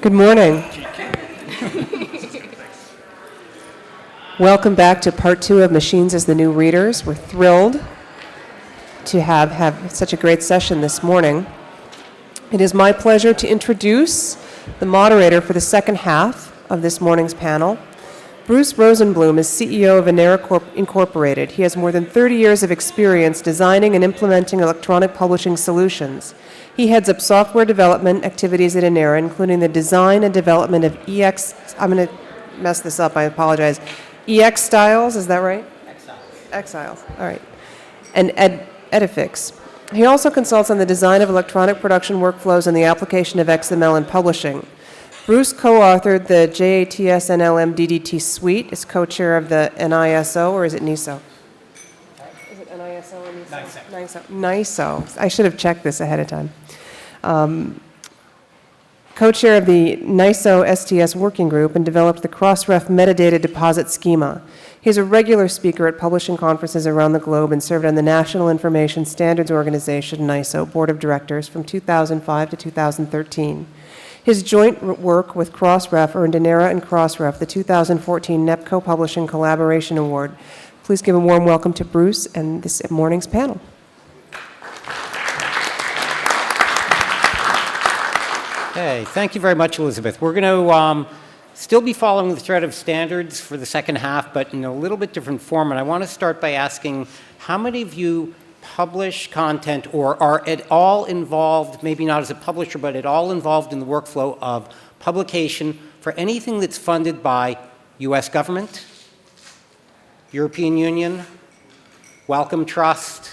Good morning. Welcome back to part 2 of Machines as the New Readers. We're thrilled to have such a great session this morning. It is my pleasure to introduce the moderator for the second half of this morning's panel. Bruce Rosenblum is CEO of Inera Incorporated. He has more than 30 years of experience designing and implementing electronic publishing solutions. He heads up software development activities at Inera, including the design and development of I'm going to mess this up, I apologize. EX Styles, is that right? Exiles, all right. And Edifix. He also consults on the design of electronic production workflows and the application of XML in publishing. Bruce co-authored the JATS NLM DDT suite, is co-chair of the NISO, or is it NISO? Is it NISO or NISO? NISO. I should have checked this ahead of time. Co-chair of the NISO STS working group and developed the Crossref metadata deposit schema. He's a regular speaker at publishing conferences around the globe and served on the National Information Standards Organization, NISO, Board of Directors from 2005 to 2013. His joint work with Crossref earned Inera and Crossref the 2014 NEPCO Publishing Collaboration Award. Please give a warm welcome to Bruce and this morning's panel. Okay, thank you very much, Elizabeth. We're going to still be following the thread of standards for the second half, but in a little bit different form. And I want to start by asking, how many of you publish content or are at all involved, maybe not as a publisher, but at all involved in the workflow of publication for anything that's funded by US government, European Union, Wellcome Trust?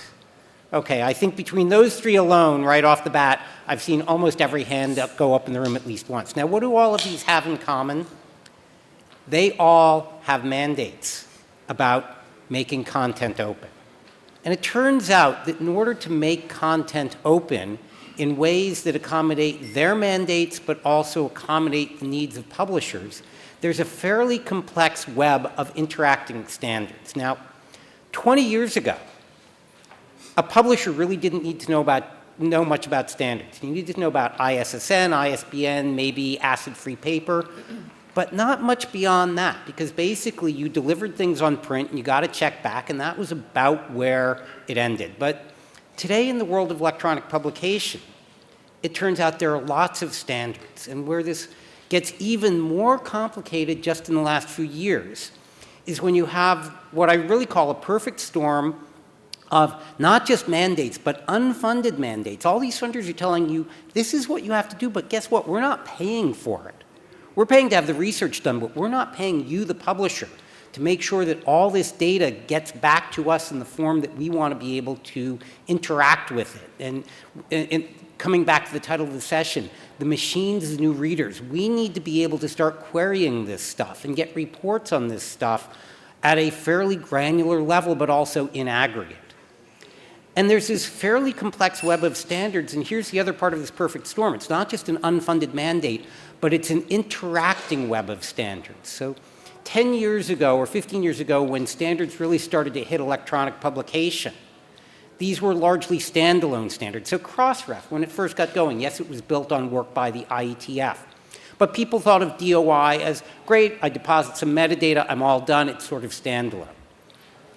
Okay, I think between those three alone, right off the bat, I've seen almost every hand go up in the room at least once. Now, what do all of these have in common? They all have mandates about making content open. And it turns out that in order to make content open in ways that accommodate their mandates but also accommodate the needs of publishers, there's a fairly complex web of interacting standards. Now, 20 years ago, a publisher really didn't need to know much about standards. You needed to know about ISSN, ISBN, maybe acid-free paper, but not much beyond that, because basically you delivered things on print and you got a check back, and that was about where it ended. But today in the world of electronic publication, it turns out there are lots of standards, and where this gets even more complicated just in the last few years is when you have what I really call a perfect storm of not just mandates, but unfunded mandates. All these funders are telling you, this is what you have to do, but guess what? We're not paying for it. We're paying to have the research done, but we're not paying you, the publisher, to make sure that all this data gets back to us in the form that we want to be able to interact with it. And coming back to the title of the session, the machines as new readers, we need to be able to start querying this stuff and get reports on this stuff at a fairly granular level, but also in aggregate. And there's this fairly complex web of standards, and here's the other part of this perfect storm. It's not just an unfunded mandate, but it's an interacting web of standards. So 10 years ago or 15 years ago, when standards really started to hit electronic publication, these were largely standalone standards. So Crossref, when it first got going, yes, it was built on work by the IETF. But people thought of DOI as, great, I deposit some metadata, I'm all done, it's sort of standalone.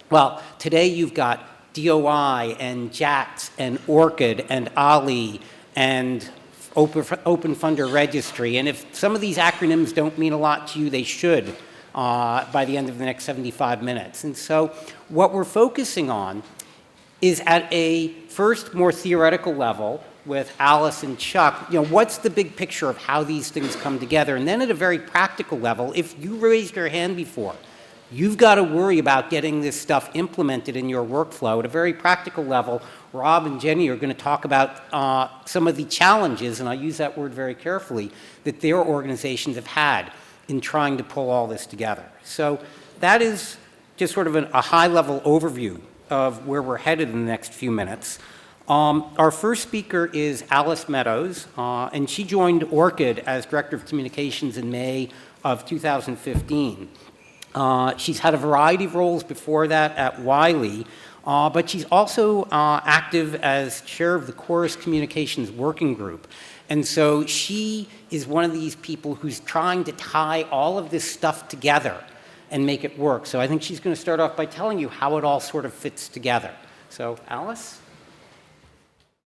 Well, today you've got DOI and JATS and ORCID and OLI and Open Funder Registry. And if some of these acronyms don't mean a lot to you, they should by the end of the next 75 minutes. And so what we're focusing on is at a first more theoretical level with Alice and Chuck, what's the big picture of how these things come together? And then at a very practical level, if you raised your hand before, you've got to worry about getting this stuff implemented in your workflow. At a very practical level, Rob and Jenny are going to talk about some of the challenges, and I use that word very carefully, that their organizations have had in trying to pull all this together. So that is just sort of a high-level overview of where we're headed in the next few minutes. Our first speaker is Alice Meadows, and she joined ORCID as Director of Communications in May of 2015. She's had a variety of roles before that at Wiley, but she's also active as chair of the Chorus Communications Working Group. And so she is one of these people who's trying to tie all of this stuff together and make it work. So I think she's going to start off by telling you how it all sort of fits together. So Alice?